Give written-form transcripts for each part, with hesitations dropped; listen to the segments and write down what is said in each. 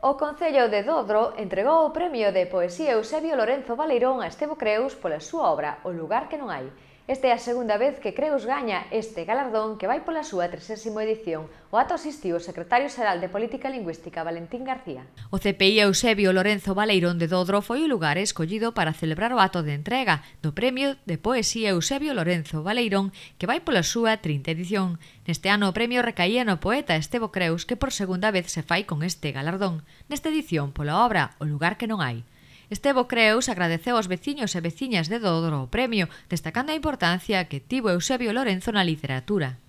O Concello de Dodro entregou o Premio de Poesía Eusebio Lorenzo Baleirón a Estevo Creus pola súa obra O lugar que non hai. Esta é a segunda vez que Creus gaña este galardón que vai pola súa 30ª edición. O acto asistiu o secretario xeral de Política Lingüística Valentín García. O CPI Eusebio Lorenzo Baleirón de Dodro foi o lugar escollido para celebrar o acto de entrega do Premio de Poesía Eusebio Lorenzo Baleirón que vai pola súa 30ª edición. Neste ano o premio recaía no poeta Estevo Creus que por segunda vez se fai con este galardón. Nesta edición pola obra O lugar que non hai. Estevo Creus agradeceu aos veciños e veciñas de Dodro o premio, destacando a importancia que tivo Eusebio Lorenzo na literatura.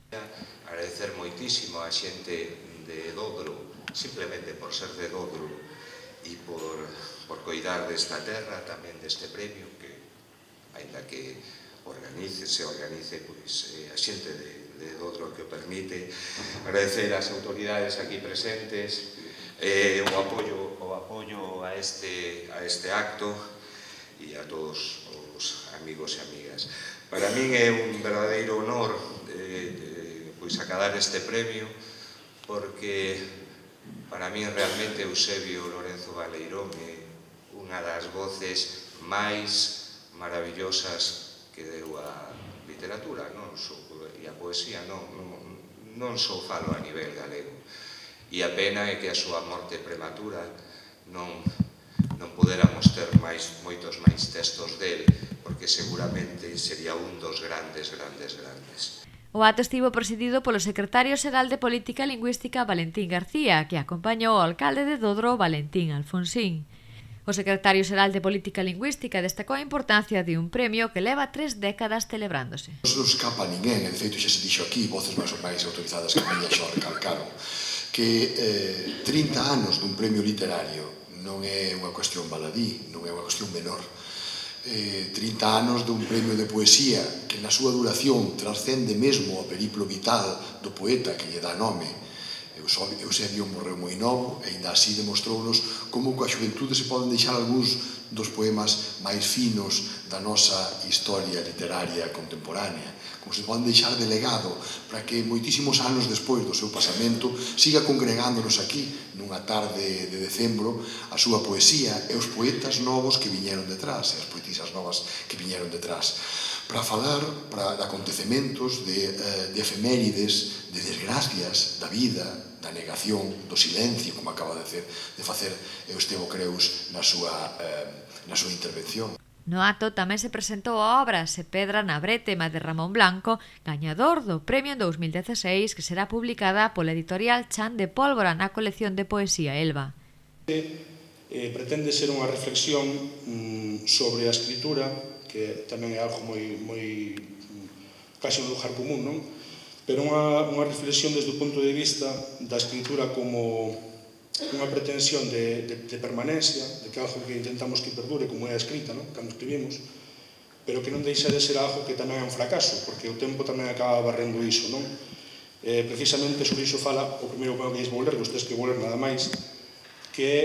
Agradecer moitísimo a xente de Dodro, simplemente por ser de Dodro e por coidar desta terra, tamén deste premio, que, ainda que se organice, pois, a xente de Dodro que o permite. Agradecer ás autoridades aquí presentes, o apoio a este acto e a todos os amigos e amigas. Para min é un verdadeiro honor pois acadar este premio, porque para min realmente Eusebio Lorenzo Baleirón é unha das voces máis maravillosas que deu a literatura e a poesía, non só falo a nivel galego. E a pena é que a súa morte prematura non poderamos ter moitos máis textos del, porque seguramente sería un dos grandes. O acto estivo presidido polo secretario xeral de Política Lingüística Valentín García, que acompañou ao alcalde de Dodro, Valentín Alfonsín. O secretario xeral de Política Lingüística destacou a importancia de un premio que leva 3 décadas celebrándose. Non escapa a ninguén, de feito xa se dixo aquí, voces máis ou máis autorizadas que a miña xa recalcaron, que 30 anos dun premio literario non é unha cuestión baladí, non é unha cuestión menor. 30 anos dun premio de poesía que na súa duración trascende mesmo o periplo vital do poeta que lle dá nome. Eusebio morreu moi novo e ainda así demostrounos como coa xuventude se poden deixar algúns dos poemas máis finos da nosa historia literaria contemporánea, como se poden deixar de legado para que moitísimos anos despois do seu pasamento siga congregándonos aquí nunha tarde de decembro a súa poesía e os poetas novos que viñeron detrás e as poetisas novas que viñeron detrás para falar de acontecementos, de efemérides, de desgracias da vida, da negación, do silencio, como acaba de facer Estevo Creus na súa intervención. No acto tamén se presentou a obra Se pedra na brétema de Ramón Blanco, gañador do premio en 2016 que será publicada pola editorial Chan de Pólvora na colección de poesía Elba. Pretende ser unha reflexión sobre a escritura, que tamén é algo moi casi un lugar común, non? Pero unha reflexión desde o punto de vista da escritura como unha pretensión de permanencia, de que algo que intentamos que perdure, como é a escrita, cando escribimos, pero que non deixa de ser algo que tamén é un fracaso, porque o tempo tamén acaba barrendo iso. Precisamente sobre iso fala o primeiro que vais volver, vostedes que volver nada máis, que é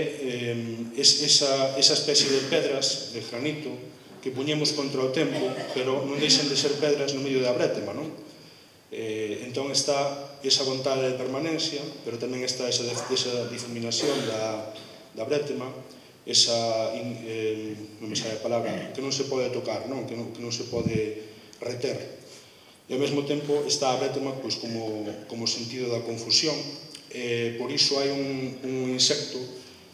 esa especie de pedras de granito que puñemos contra o tempo, pero non deixan de ser pedras no medio da brétema. Entón está esa vontade de permanencia, pero tamén está esa difuminación da brétema, esa, non me sabe a palabra, que non se pode tocar, que non se pode reter. E ao mesmo tempo está a brétema como sentido da confusión. Por iso hai un insecto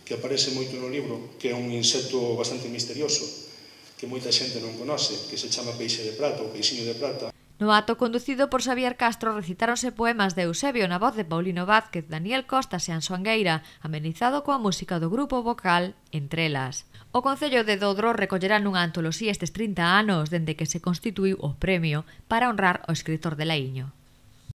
que aparece moito no libro, que é un insecto bastante misterioso, que moita xente non conoce, que se chama peixe de prata ou peixiño de prata. No acto conducido por Xavier Castro recitáronse poemas de Eusebio na voz de Paulino Vázquez, Daniel Costas e Anxo Angueira, amenizado coa música do grupo vocal Entrelas. O Concello de Dodro recollerá nunha antoloxía estes 30 anos dende que se constituíu o premio para honrar o escritor de Laíño.